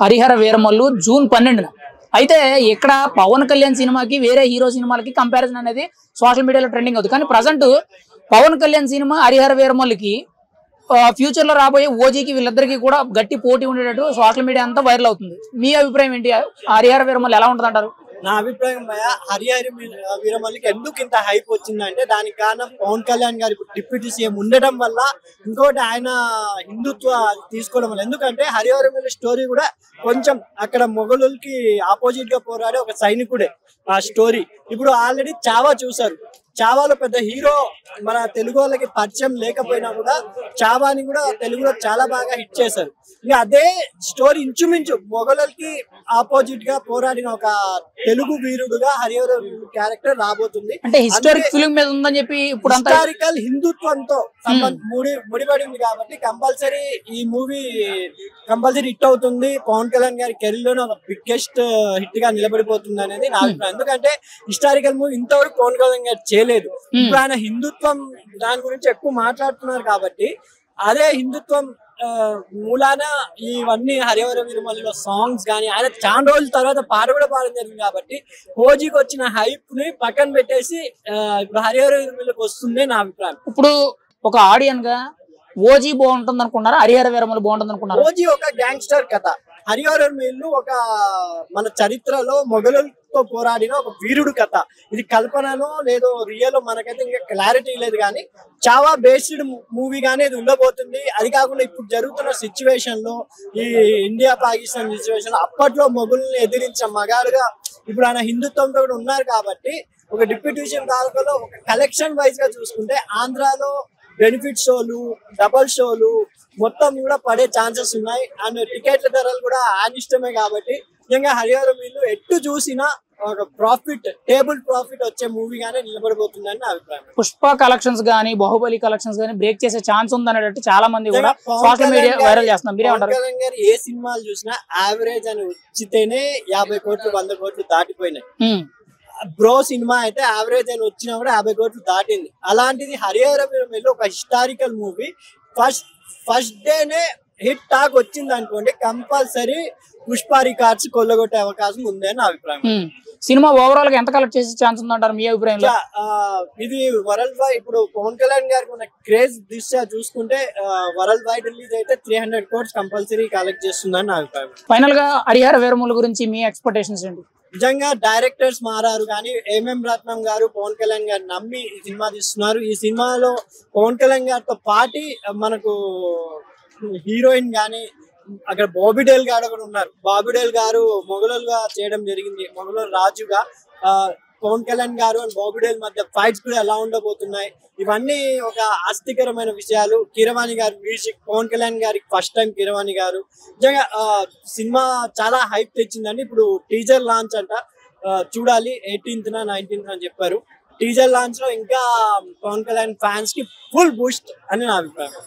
Harihara Veeramallu June 12న. అయితే ఇక్కడ పవన్ కళ్యాణ్ సినిమాకి వేరే హీరో సినిమాలకి కంపారిజన్ అనేది సోషల్ మీడియాలో ట్రెండింగ్ అవుతుంది. కానీ ప్రజెంట్ పవన్ కళ్యాణ్ సినిమా హరిహర వీరమల్లుకి ఫ్యూచర్ లో రాబోయే ఓజీకి వీళ్ళిద్దరికి కూడా గట్టి పోటీ ఉండేటట్టు సోషల్ మీడియా అంతా వైరల్ అవుతుంది. మీ అభిప్రాయం ఏంటి? హరిహర వీరమల్లు ఎలా ఉంటుంది అంటారు? నా అభిప్రాయం హరిహర వీరమల్లికి ఎందుకు ఇంత హైప్ వచ్చిందంటే దానికి కారణం పవన్ కళ్యాణ్ గారు ఇప్పుడు డిప్యూటీ సీఎం ఉండడం వల్ల, ఇంకోటి ఆయన హిందుత్వ తీసుకోవడం వల్ల. ఎందుకంటే హరిహర వీరమల్లి స్టోరీ కూడా కొంచెం అక్కడ మొఘలులకి ఆపోజిట్ గా పోరాడే ఒక సైనికుడే ఆ స్టోరీ. ఇప్పుడు ఆల్రెడీ చావా చూసారు. చావాలో పెద్ద హీరో మన తెలుగు వాళ్ళకి పరిచయం లేకపోయినా కూడా చావాని కూడా తెలుగులో చాలా బాగా హిట్ చేశారు. ఇక అదే స్టోరీ ఇంచుమించు మొఘలులకి ఆపోజిట్ గా పోరాడిన ఒక తెలుగు వీరుడుగా హరిహర క్యారెక్టర్ రాబోతుంది. అంటే హిస్టారిక్ ఫిల్మ్ మీద ఉందని చెప్పి ఇప్పుడు హిస్టారికల్ హిందుత్వంతో ముడిపడింది కాబట్టి కంపల్సరీ ఈ మూవీ కంపల్సరీ హిట్ అవుతుంది. పవన్ కళ్యాణ్ గారి కెరీర్ లోనే ఒక బిగ్గెస్ట్ హిట్ గా నిలబడిపోతుంది అనేది నా అభిప్రాయం. ఎందుకంటే హిస్టారికల్ మూవీ ఇంతవరకు పవన్ కళ్యాణ్ గారు చేయలేదు. ఇప్పుడు ఆయన హిందుత్వం దాని గురించి ఎక్కువ మాట్లాడుతున్నారు కాబట్టి అదే హిందుత్వం మూలాన ఇవన్నీ హరిహర వీరమల్లిలో సాంగ్స్ కానీ ఆయన చాలా రోజుల తర్వాత పాట కూడా పాడడం జరిగింది కాబట్టి ఓజీకి వచ్చిన హైప్ ని పక్కన పెట్టేసి ఇప్పుడు హరిహర వీరమల్లికి వస్తుంది నా అభిప్రాయం. ఇప్పుడు ఒక ఆడియన్ గా ఓజీ బాగుంటుంది అనుకున్నారా, హరిహర వీరమల్లు బాగుంటుంది అనుకున్నారా? ఓజీ ఒక గ్యాంగ్స్టర్ కథ, హరిహర వీరమల్లు ఒక మన చరిత్రలో మొఘలులతో పోరాడిన ఒక వీరుడు కథ. ఇది కల్పనలో లేదో రియల్ మనకైతే ఇంకా క్లారిటీ లేదు, కానీ చావా బేస్డ్ మూవీ గానీ ఇది ఉండబోతుంది. అది కాకుండా ఇప్పుడు జరుగుతున్న సిచ్యువేషన్ లో ఈ ఇండియా పాకిస్తాన్ సిచ్యువేషన్ లో అప్పట్లో మొఘలుల్ని ఎదిరించిన మగాడుగా ఇప్పుడు ఆయన హిందుత్వంతో కూడా ఉన్నారు కాబట్టి ఒక డిప్యూటేషన్ తాలూకాలో ఒక కలెక్షన్ వైజ్ గా చూసుకుంటే ఆంధ్రాలో బెనిఫిట్ షోలు, డబల్ షోలు మొత్తం కూడా పడే ఛాన్సెస్ ఉన్నాయి. అండ్ టికెట్ల ధరలు కూడా ఆయన ఇష్టమే కాబట్టి నిజంగా హరిహర వీళ్ళు ఎట్టు చూసినా ఒక ప్రాఫిట్, టేబుల్ ప్రాఫిట్ వచ్చే మూవీగానే నిలబడిపోతుందని నా అభిప్రాయం. పుష్ప కలెక్షన్స్ గానీ, బాహుబలి కలెక్షన్స్ గానీ బ్రేక్ చేసే ఛాన్స్ ఉంది అనేటట్టు చాలా మంది కూడా సోషల్ మీడియా వైరల్ చేస్తున్నారు. మీరేమంటారు? పవన్ కళ్యాణ్ గారు ఏ సినిమాలు చూసినా యావరేజ్ అని వచ్చితేనే 50 కోట్లు 100 కోట్లు దాటిపోయినాయి. బ్రో సినిమా అయితే యావరేజ్ అని వచ్చినా కూడా 50 కోట్లు దాటింది. అలాంటిది హరిహర వీరమల్లు ఒక హిస్టారికల్ మూవీ ఫస్ట్ డేనే హిట్ టాక్ వచ్చింది అనుకోండి, కంపల్సరీ పుష్ప రికార్డ్స్ కొల్లగొట్టే అవకాశం ఉంది అని నా అభిప్రాయం. సినిమా ఓవరాల్ గా ఎంత కలెక్ట్ చేసే ఛాన్స్ ఉందంటారు మీ అభిప్రాయంలో? ఇది వరల్డ్ వైడ్ ఇప్పుడు పవన్ కళ్యాణ్ గారికి ఉన్న క్రేజ్ దిశ చూసుకుంటే వరల్డ్ వైడ్ రిలీజ్ అయితే 300 crores కంపల్సరీ కలెక్ట్ చేస్తుందని నా అభిప్రాయం. ఫైనల్ గా హరిహర వీరమల్లు గురించి మీ ఎక్స్పెక్టేషన్స్ ఏంటి? నిజంగా డైరెక్టర్స్ మారారు కానీ ఎంఎం రత్నం గారు పవన్ కళ్యాణ్ గారు నమ్మి ఈ సినిమా తీస్తున్నారు. ఈ సినిమాలో పవన్ కళ్యాణ్ గారితో పాటి మనకు హీరోయిన్ గానీ అక్కడ బాబీడేల్ గారు కూడా ఉన్నారు. బాబీడేల్ గారు మొఘలుగా చేయడం జరిగింది, మొఘలు రాజుగా. పవన్ కళ్యాణ్ గారు అండ్ బాబీడేల్ మధ్య ఫైట్స్ కూడా ఎలా ఉండబోతున్నాయి, ఇవన్నీ ఒక ఆసక్తికరమైన విషయాలు. కీరవాణి గారు మ్యూజిక్, పవన్ కళ్యాణ్ గారికి ఫస్ట్ టైం కీరవాణి గారు. నిజంగా సినిమా చాలా హైప్ తెచ్చిందండి. ఇప్పుడు టీజర్ లాంచ్ అంట, చూడాలి 18th 19th అని చెప్పారు. టీజర్ లాంచ్ లో ఇంకా పవన్ కళ్యాణ్ ఫ్యాన్స్ కి ఫుల్ బూస్ట్ అని నా అభిప్రాయం.